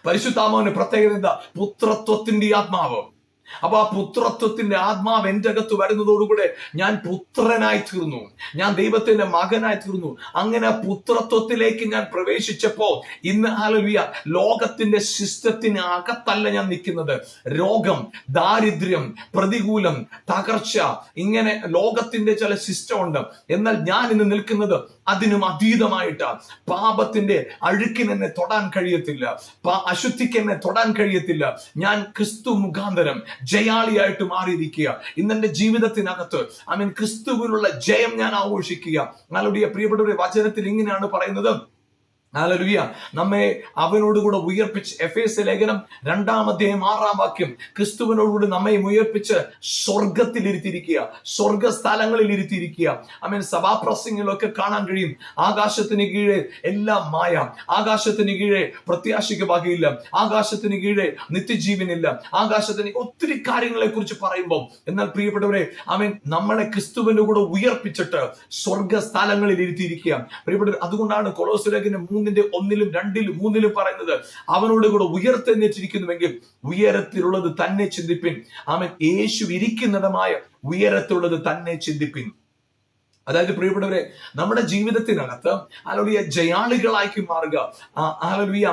പരിശുദ്ധാത്മാവിന്റെ പ്രത്യേകത എന്താ? പുത്രത്വത്തിന്റെ ആത്മാവ്. അപ്പൊ ആ പുത്രത്വത്തിന്റെ ആത്മാവ് എന്റെ അകത്ത് വരുന്നതോടുകൂടെ ഞാൻ പുത്രനായി തീർന്നു, ഞാൻ ദൈവത്തിന്റെ മകനായി തീർന്നു. അങ്ങനെ പുത്രത്വത്തിലേക്ക് ഞാൻ പ്രവേശിച്ചപ്പോ ഇന്ന് ഹല്ലേലൂയ, ലോകത്തിന്റെ സിസ്റ്റത്തിന് അകത്തല്ല ഞാൻ നിൽക്കുന്നത്. രോഗം, ദാരിദ്ര്യം, പ്രതികൂലം, തകർച്ച, ഇങ്ങനെ ലോകത്തിന്റെ ചില സിസ്റ്റം ഉണ്ട്. എന്നാൽ ഞാൻ ഇന്ന് നിൽക്കുന്നത് അതിനും അതീതമായിട്ടാണ്. പാപത്തിന്റെ അഴുക്കിന് എന്നെ തൊടാൻ കഴിയത്തില്ല, അശുദ്ധിക്ക് എന്നെ തൊടാൻ കഴിയത്തില്ല. ഞാൻ ക്രിസ്തു മുഖാന്തരം ജയാളിയായിട്ട് മാറിയിരിക്കുക. ഇന്നെന്റെ ജീവിതത്തിനകത്ത് ക്രിസ്തുവിനുള്ള ജയം ഞാൻ ആഘോഷിക്കുക. ഹല്ലേലൂയ. പ്രിയപ്പെട്ടവരെ, വചനത്തിൽ ഇങ്ങനെയാണ് പറയുന്നത്. ഹല്ലേലൂയ. നമ്മെ അവനോടുകൂടെ ഉയർപ്പിച്ച്, എഫേസ്യ ലേഖനം 2-ാം അധ്യായം 6-ാം വാക്യം, ക്രിസ്തുവിനോടുകൂടി നമ്മെ ഉയർപ്പിച്ച് സ്വർഗത്തിൽ ഇരുത്തിയിരിക്കുക, സ്വർഗസ്ഥലങ്ങളിൽ ഇരുത്തിയിരിക്കുക. സഭാപ്രസംഗങ്ങളിലൊക്കെ കാണാൻ കഴിയും, ആകാശത്തിന് കീഴെ എല്ലാം മായ, ആകാശത്തിന് കീഴെ പ്രത്യാശയ്ക്ക് വകയില്ല, ആകാശത്തിന് കീഴെ നിത്യജീവനില്ല, ആകാശത്തിന് ഒത്തിരി കാര്യങ്ങളെ കുറിച്ച് പറയുമ്പോൾ, എന്നാൽ പ്രിയപ്പെട്ടവരെ, നമ്മളെ ക്രിസ്തുവിന്റെ കൂടെ ഉയർപ്പിച്ചിട്ട് സ്വർഗസ്ഥലങ്ങളിൽ ഇരുത്തിയിരിക്കുക. പ്രിയപ്പെട്ടവർ, അതുകൊണ്ടാണ് കൊലോസ്യ ലേഖനം 3:1, 2, 3 പറയുന്നത്, അവനോട് കൂടെ ഉയർത്തെഴുന്നേറ്റിരിക്കുന്നുവെങ്കിൽ ഉയരത്തിലുള്ളത് തന്നെ ചിന്തിപ്പിൻ. യേശു ഇരിക്കുന്നിടമായ ഉയരത്തിലുള്ളത് തന്നെ ചിന്തിപ്പിൻ. അതായത് പ്രിയപ്പെട്ടവരെ, നമ്മുടെ ജീവിതത്തിനകത്ത് ഹല്ലേലൂയ ജയാളികളാക്കി മാറുക. ഹല്ലേലൂയ.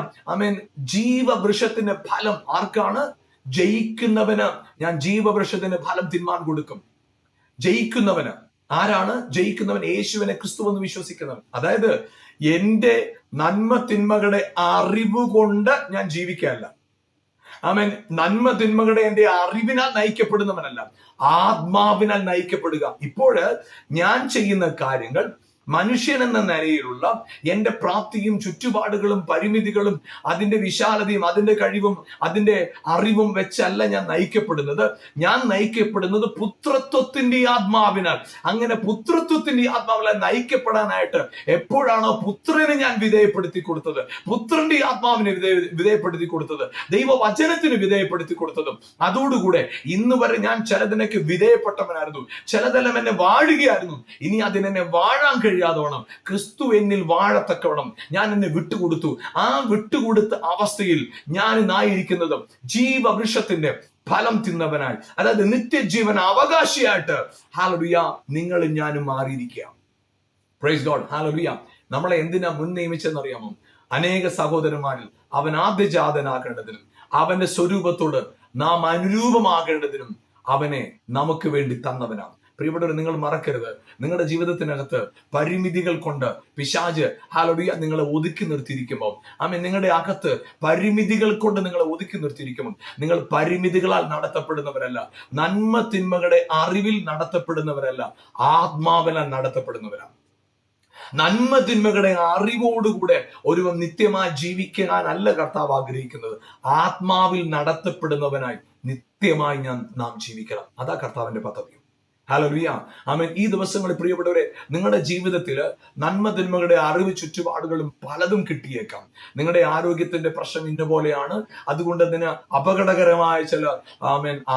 ജീവവൃക്ഷത്തിന്റെ ഫലം ആർക്കാണ്? ജയിക്കുന്നവന് ഞാൻ ജീവവൃക്ഷത്തിന്റെ ഫലം തിന്മാൻ കൊടുക്കും. ജയിക്കുന്നവന് ആരാണ്? ജയിക്കുന്നവൻ യേശുവിനെ, ക്രിസ്തുവെന്ന് വിശ്വസിക്കുന്നവൻ. അതായത് എന്റെ നന്മ തിന്മകളുടെ അറിവ് കൊണ്ട് ഞാൻ ജീവിക്കുകയല്ല. നന്മ തിന്മകളുടെ എന്റെ അറിവിനാൽ നയിക്കപ്പെടുന്നവനല്ല, ആത്മാവിനാൽ നയിക്കപ്പെടുക. ഇപ്പോൾ ഞാൻ ചെയ്യുന്ന കാര്യങ്ങൾ മനുഷ്യൻ എന്ന നിലയിലുള്ള എന്റെ പ്രാപ്തിയും ചുറ്റുപാടുകളും പരിമിതികളും അതിന്റെ വിശാലതയും അതിന്റെ കഴിവും അതിന്റെ അറിവും വെച്ചല്ല ഞാൻ നയിക്കപ്പെടുന്നത്. ഞാൻ നയിക്കപ്പെടുന്നത് പുത്രത്വത്തിന്റെ ആത്മാവിനാൽ. അങ്ങനെ പുത്രത്വത്തിന്റെ ആത്മാവിനാൽ നയിക്കപ്പെടാനായിട്ട് എപ്പോഴാണോ പുത്രനെ ഞാൻ വിധേയപ്പെടുത്തി കൊടുത്തത്, പുത്രന്റെ ആത്മാവിനെ വിധേയപ്പെടുത്തി കൊടുത്തത്, ദൈവവചനത്തിന് വിധേയപ്പെടുത്തി കൊടുത്തതും, അതോടുകൂടെ ഇന്ന് വരെ ഞാൻ ചിലതിനൊക്കെ വിധേയപ്പെട്ടവനായിരുന്നു, ചിലതെല്ലാം എന്നെ വാഴുകയായിരുന്നു. ഇനി അതിനെന്നെ വാഴാൻ കഴിയാതോണം ക്രിസ്തു എന്നിൽ വാഴത്തക്കവണ്ണം ഞാൻ എന്നെ വിട്ടുകൊടുത്തു. ആ വിട്ടുകൊടുത്ത അവസ്ഥയിൽ ഞാൻ ഇന്നായിരിക്കുന്നതും ജീവവൃക്ഷത്തിന്റെ ഫലം തിന്നവനായി, അതായത് നിത്യജീവൻ അവകാശിയായിട്ട് ഹല്ലേലൂയ നിങ്ങളും ഞാനും മാറിയിരിക്കുക. Praise God. ഹല്ലേലൂയ. നമ്മളെ എന്തിനാ മുൻ നിയമിച്ചെന്നറിയാമോ? അനേക സഹോദരന്മാരിൽ അവൻ ആദ്യജാതനാകേണ്ടതിനും അവന്റെ സ്വരൂപത്തോട് നാം അനുരൂപമാകേണ്ടതിനും അവനെ നമുക്ക് വേണ്ടി തന്നവനാണ്. പ്രിയപ്പെട്ടവർ, നിങ്ങൾ മറക്കരുത്, നിങ്ങളുടെ ജീവിതത്തിനകത്ത് പരിമിതികൾ കൊണ്ട് പിശാച് ഹല്ലേലൂയ നിങ്ങളെ ഒതുക്കി നിർത്തിയിരിക്കുമ്പോൾ, നിങ്ങളുടെ അകത്ത് പരിമിതികൾ കൊണ്ട് നിങ്ങളെ ഒതുക്കി നിർത്തിയിരിക്കുമ്പോൾ, നിങ്ങൾ പരിമിതികളാൽ നടത്തപ്പെടുന്നവരല്ല, നന്മ തിന്മകളുടെ അറിവിൽ നടത്തപ്പെടുന്നവരല്ല, ആത്മാവിനാൽ നടത്തപ്പെടുന്നവരാണ്. നന്മ തിന്മകളുടെ അറിവോടുകൂടെ ഒരുവൻ നിത്യമായി ജീവിക്കാനല്ല കർത്താവ് ആഗ്രഹിക്കുന്നത്, ആത്മാവിൽ നടത്തപ്പെടുന്നവനായി നിത്യമായി നാം ജീവിക്കണം. അതാ കർത്താവിന്റെ പദ്ധതി. ഹല്ലേലൂയ. ഈ ദിവസങ്ങളിൽ പ്രിയപ്പെട്ടവരെ, നിങ്ങളുടെ ജീവിതത്തിൽ നന്മ തിന്മകളുടെ അറിവ് ചുറ്റുപാടുകളും പലതും കിട്ടിയേക്കാം. നിങ്ങളുടെ ആരോഗ്യത്തിന്റെ പ്രശ്നം ഇന്ന പോലെയാണ്, അതുകൊണ്ട് അതിന് അപകടകരമായ ചില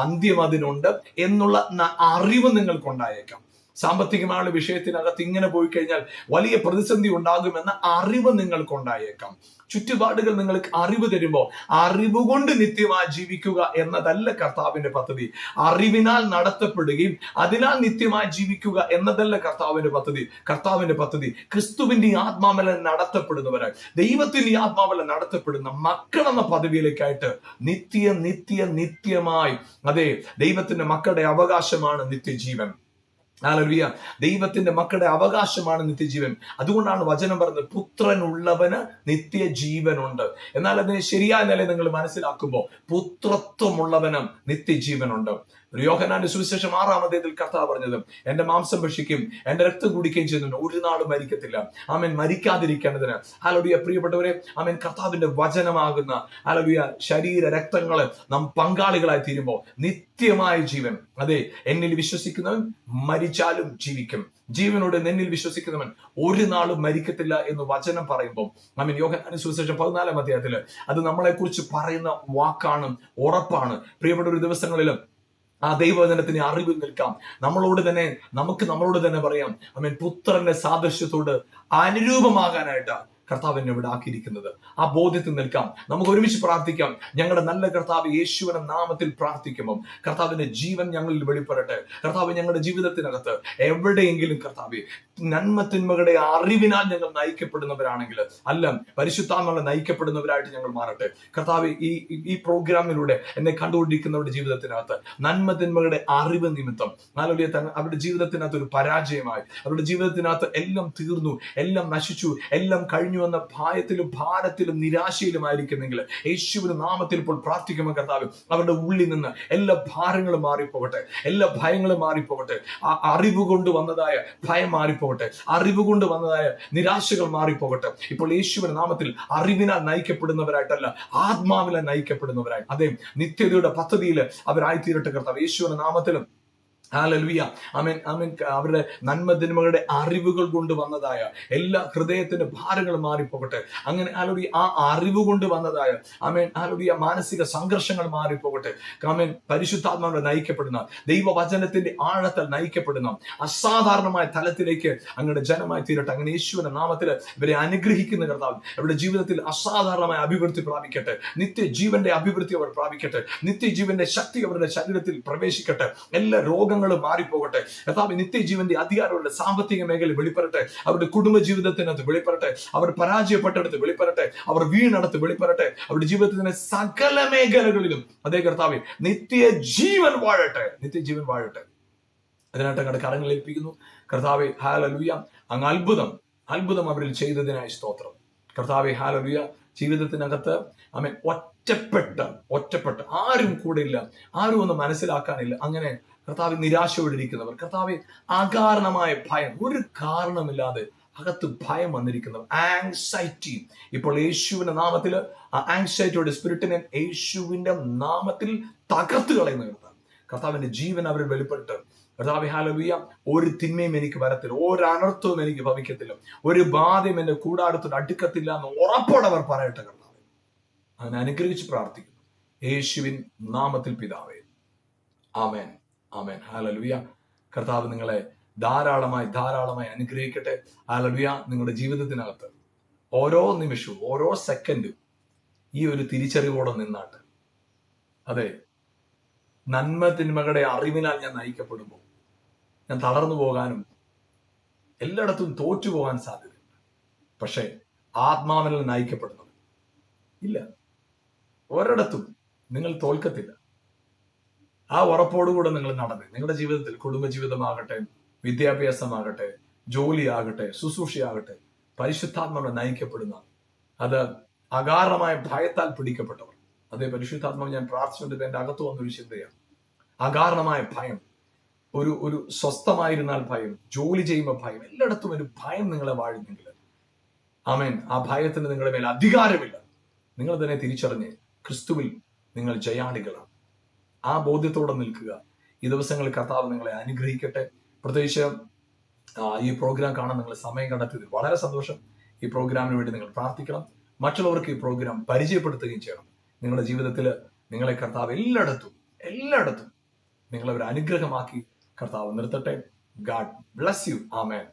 അന്ത്യം അതിനുണ്ട് എന്നുള്ള അറിവ് നിങ്ങൾക്കുണ്ടായേക്കാം. സാമ്പത്തികമായ വിഷയത്തിനകത്ത് ഇങ്ങനെ പോയി കഴിഞ്ഞാൽ വലിയ പ്രതിസന്ധി ഉണ്ടാകുമെന്ന അറിവ് നിങ്ങൾക്കുണ്ടായേക്കാം. ചുറ്റുപാടുകൾ നിങ്ങൾക്ക് അറിവ് തരുമ്പോൾ അറിവ് കൊണ്ട് നിത്യമായി ജീവിക്കുക എന്നതല്ല കർത്താവിന്റെ പദ്ധതി. അറിവിനാൽ നടത്തപ്പെടുകയും അതിനാൽ നിത്യമായി ജീവിക്കുക എന്നതല്ല കർത്താവിന്റെ പദ്ധതി. കർത്താവിന്റെ പദ്ധതി ക്രിസ്തുവിന്റെ ആത്മാവിൽ നടത്തപ്പെടുന്നവരായി, ദൈവത്തിന്റെ ആത്മാവിൽ നടത്തപ്പെടുന്ന മക്കൾ എന്ന പദവിയിലേക്കായിട്ട് നിത്യമായി, അതെ, ദൈവത്തിന്റെ മക്കളുടെ അവകാശമാണ് നിത്യജീവൻ. ഹല്ലേലൂയ. ദൈവത്തിന്റെ മക്കളുടെ അവകാശമാണ് നിത്യജീവൻ. അതുകൊണ്ടാണ് വചനം പറയുന്നത്, പുത്രനുള്ളവന് നിത്യജീവനുണ്ട്. എന്നാൽ അതിനെ ശരിയായ നില നിങ്ങൾ മനസ്സിലാക്കുമ്പോൾ പുത്രത്വമുള്ളവന് നിത്യജീവനുണ്ട്. യോഹന്നാന്റെ സുവിശേഷം 6-ാം അധ്യായത്തിൽ കർത്താവ് പറഞ്ഞത്, എന്റെ മാംസം ഭക്ഷിക്കും എന്റെ രക്തം കുടിക്കുകയും ചെയ്യുന്നുണ്ട്, ഒരു നാളും മരിക്കത്തില്ല. മരിക്കാതിരിക്കേണ്ടതിന് ഹല്ലേലൂയ. പ്രിയപ്പെട്ടവരെ, കർത്താവിന്റെ വചനമാകുന്ന ഹല്ലേലൂയ ശരീര രക്തങ്ങള് നാം പങ്കാളികളായി തീരുമ്പോൾ നിത്യമായ ജീവൻ, അതെ, എന്നിൽ വിശ്വസിക്കുന്നവൻ മരിച്ചാലും ജീവിക്കും, ജീവനോട് എന്നിൽ വിശ്വസിക്കുന്നവൻ ഒരു നാളും മരിക്കത്തില്ല എന്ന് വചനം പറയുമ്പോൾ യോഹന്നാന്റെ സുവിശേഷം 14-ാം അധ്യായത്തില് അത് നമ്മളെ കുറിച്ച് പറയുന്ന വാക്കാണ്, ഉറപ്പാണ്. പ്രിയപ്പെട്ട ഒരു ദിവസങ്ങളിലും ആ ദൈവവചനത്തിന് അറിവിൽ നിൽക്കാം. നമുക്ക് നമ്മളോട് തന്നെ പറയാം, പുത്രന്റെ സാദൃശ്യത്തോട് അനുരൂപമാകാനായിട്ട് കർത്താവ് എന്നെ ഇവിടെ ആക്കിയിരിക്കുന്നത്. ആ ബോധ്യത്തിൽ നിൽക്കാം. നമുക്ക് ഒരുമിച്ച് പ്രാർത്ഥിക്കാം. ഞങ്ങളുടെ നല്ല കർത്താവ് യേശുവിന്റെ നാമത്തിൽ പ്രാർത്ഥിക്കുമ്പോൾ കർത്താവിന്റെ ജീവൻ ഞങ്ങളിൽ വെളിപ്പെടട്ടെ. കർത്താവ് ഞങ്ങളുടെ ജീവിതത്തിനകത്ത് എവിടെയെങ്കിലും കർത്താവ് നന്മ തിന്മകളുടെ അറിവിനാൽ ഞങ്ങൾ നയിക്കപ്പെടുന്നവരാണെങ്കിൽ, അല്ല പരിശുദ്ധാത്മാവിനാൽ നയിക്കപ്പെടുന്നവരായിട്ട് ഞങ്ങൾ മാറട്ടെ. കർത്താവ് ഈ പ്രോഗ്രാമിലൂടെ എന്നെ കണ്ടുകൊണ്ടിരിക്കുന്നവരുടെ ജീവിതത്തിനകത്ത് നന്മ തിന്മകളുടെ അറിവ് നിമിത്തം അവരുടെ ജീവിതത്തിനകത്ത് ഒരു പരാജയമായി, അവരുടെ ജീവിതത്തിനകത്ത് എല്ലാം തീർന്നു, എല്ലാം നശിച്ചു, എല്ലാം കഴിഞ്ഞു കഴിഞ്ഞു എന്ന ഭയത്തിലും ഭാരത്തിലും നിരാശയിലുമായിരിക്കുന്നെങ്കിൽ യേശുവിന്റെ നാമത്തിൽ ഇപ്പോൾ പ്രാർത്ഥിക്കുമ്പോൾ കർത്താവ് അവരുടെ ഉള്ളിൽ നിന്ന് എല്ലാ ഭാരങ്ങളും മാറിപ്പോകട്ടെ, എല്ലാ ഭയങ്ങളും മാറിപ്പോകട്ടെ. ആ അറിവ് കൊണ്ട് വന്നതായ ഭയം മാറിപ്പോകട്ടെ, അറിവ് കൊണ്ട് വന്നതായ നിരാശകൾ മാറിപ്പോകട്ടെ. ഇപ്പോൾ യേശുവിന്റെ നാമത്തിൽ അറിവിനാൽ നയിക്കപ്പെടുന്നവരായിട്ടല്ല, ആത്മാവിനാൽ നയിക്കപ്പെടുന്നവരായി അതേ നിത്യതയുടെ പദ്ധതിയിൽ അവരായിത്തീരട്ടെ കർത്താവ് യേശുവിന്റെ നാമത്തിലും. ഹല്ലേലൂയ. ആമേൻ ആമേൻ. അവരുടെ നന്മതിന്മകളുടെ അറിവുകൾ കൊണ്ട് വന്നതായ എല്ലാ ഹൃദയത്തിന്റെ ഭാരങ്ങൾ മാറിപ്പോകട്ടെ. അങ്ങനെ ഹല്ലേലൂയ ആ അറിവ് കൊണ്ട് വന്നതായ ആമേൻ ഹല്ലേലൂയ മാനസിക സംഘർഷങ്ങൾ മാറിപ്പോകട്ടെ. ആമേൻ. പരിശുദ്ധാത്മാവിനെ നയിക്കപ്പെടുന്ന, ദൈവവചനത്തിന്റെ ആഴത്തിൽ നയിക്കപ്പെടുന്ന അസാധാരണമായ തലത്തിലേക്ക് അങ്ങയുടെ ജനമായി തീരട്ടെ. അങ്ങനെ യേശുവിന്റെ നാമത്തിൽ ഇവരെ അനുഗ്രഹിക്കുന്ന കർത്താവ് അവരുടെ ജീവിതത്തിൽ അസാധാരണമായ അഭിവൃദ്ധി പ്രാപിക്കട്ടെ. നിത്യജീവന്റെ അഭിവൃദ്ധി അവർ പ്രാപിക്കട്ടെ. നിത്യജീവന്റെ ശക്തി അവരുടെ ശരീരത്തിൽ പ്രവേശിക്കട്ടെ. എല്ലാ രോഗങ്ങളും മാറിപ്പോകട്ടെ. കർത്താവ് നിത്യജീവന്റെ അധികാരം അവരുടെ സാമ്പത്തിക മേഖലയിൽ വെളിപ്പെടട്ടെ, അവരുടെ കുടുംബ ജീവിതത്തിനകത്ത് വെളിപ്പെടട്ടെ, അവർ പരാജയപ്പെട്ടെടുത്ത് വെളിപ്പെടട്ടെ, അവർ വീണടത്ത് വെളിപ്പെടട്ടെ. അവരുടെ ജീവിതത്തിന്റെ സകല മേഖലകളിലും അതേ കർത്താവ് നിത്യജീവൻ വാഴട്ടെ, നിത്യജീവൻ വാഴട്ടെ. അതിനായിട്ട് അങ്ങയുടെ കരങ്ങൾ ഏൽപ്പിക്കുന്നു കർത്താവെ. ഹല്ലേലൂയ. അങ്ങ് അത്ഭുതം അവരിൽ ചെയ്തതിനായി സ്തോത്രം കർത്താവെ. ഹല്ലേലൂയ. ജീവിതത്തിനകത്ത് ആമേൻ ഒറ്റപ്പെട്ട് ആരും കൂടെ ഇല്ല, ആരും ഒന്നും മനസ്സിലാക്കാനില്ല. അങ്ങനെ കർത്താവ് നിരാശയോടിരിക്കുന്നവർ, കർത്താവ് അകാരണമായ ഭയം, ഒരു കാരണമില്ലാതെ അകത്ത് ഭയം വന്നിരിക്കുന്നവർ, ആങ്സൈറ്റി, ഇപ്പോൾ യേശുവിന്റെ നാമത്തിൽ ആ ആങ്സൈറ്റിയുടെ സ്പിരിറ്റിനെ യേശുവിന്റെ നാമത്തിൽ തകർത്ത് കളയുന്ന കർത്താവിന്റെ ജീവൻ അവരിൽ വെളിപ്പെട്ട് കർത്താവേ ഹല്ലേലൂയ. ഒരു തിന്മയും എനിക്ക് വരത്തില്ല, ഒരു അനർത്ഥവും എനിക്ക് ഭവിക്കത്തില്ല, ഒരു ബാധയും എന്റെ കൂടാരത്തോട് അടുക്കത്തില്ല എന്ന് ഉറപ്പോടെ അവർ പറയട്ടെ കർത്താവേ. അങ്ങനെ അനുഗ്രഹിച്ച് പ്രാർത്ഥിക്കുന്നു യേശുവിൻ നാമത്തിൽ പിതാവേ. ആമേൻ ആമേൻ. ഹല്ലേലൂയ. കർത്താവ് നിങ്ങളെ ധാരാളമായി അനുഗ്രഹിക്കട്ടെ. ഹല്ലേലൂയ. നിങ്ങളുടെ ജീവിതത്തിനകത്ത് ഓരോ നിമിഷവും ഓരോ സെക്കൻഡും ഈ ഒരു തിരിച്ചറിവോടെ നിന്നാട്ട് അതെ നന്മ തിന്മകളുടെ അറിവിനാൽ ഞാൻ നയിക്കപ്പെടുമ്പോൾ ഞാൻ തളർന്നു പോകാനും എല്ലായിടത്തും തോറ്റുപോകാൻ സാധ്യതയുണ്ട്. പക്ഷേ ആത്മാവിനാൽ നയിക്കപ്പെടുന്നത് ഇല്ല, ഒരിടത്തും നിങ്ങൾ തോൽക്കത്തില്ല. ആ ഉറപ്പോടുകൂടെ നിങ്ങൾ നടന്ന് നിങ്ങളുടെ ജീവിതത്തിൽ കുടുംബജീവിതമാകട്ടെ, വിദ്യാഭ്യാസമാകട്ടെ, ജോലിയാകട്ടെ, ശുശ്രൂഷയാകട്ടെ, പരിശുദ്ധാത്മാവിനെ നയിക്കപ്പെടുന്ന, അത് അകാരണമായ ഭയത്താൽ പിടിക്കപ്പെട്ടവർ, അതേ പരിശുദ്ധാത്മാവ് ഞാൻ പ്രാർത്ഥിച്ചുകൊണ്ട് എന്റെ അകത്ത് വന്നൊരു ചിന്തയാണ്. അകാരണമായ ഭയം, ഒരു സ്വസ്ഥമായിരുന്നാൽ ഭയം, ജോലി ചെയ്യുമ്പോൾ ഭയം, എല്ലായിടത്തും ഒരു ഭയം നിങ്ങളെ വാഴുന്നെങ്കിൽ ആമേൻ, ആ ഭയത്തിന് നിങ്ങളുടെ മേൽ അധികാരമില്ല. നിങ്ങൾ തന്നെ തിരിച്ചറിഞ്ഞ് ക്രിസ്തുവിൽ നിങ്ങൾ ജയാളികളാണ്. ആ ബോധ്യത്തോടെ നിൽക്കുക. ഈ ദിവസങ്ങളിൽ കർത്താവ് നിങ്ങളെ അനുഗ്രഹിക്കട്ടെ. പ്രത്യേകിച്ച് ഈ പ്രോഗ്രാം കാണാൻ നിങ്ങൾ സമയം കണ്ടെത്തിയതിൽ വളരെ സന്തോഷം. ഈ പ്രോഗ്രാമിന് വേണ്ടി നിങ്ങൾ പ്രാർത്ഥിക്കണം. മറ്റുള്ളവർക്ക് ഈ പ്രോഗ്രാം പരിചയപ്പെടുത്തുകയും ചെയ്യണം. നിങ്ങളുടെ ജീവിതത്തിൽ നിങ്ങളെ കർത്താവ് എല്ലായിടത്തും നിങ്ങളെ ഒരു അനുഗ്രഹമാക്കി കർത്താവ് നിർത്തട്ടെ. God bless you. ആമേൻ.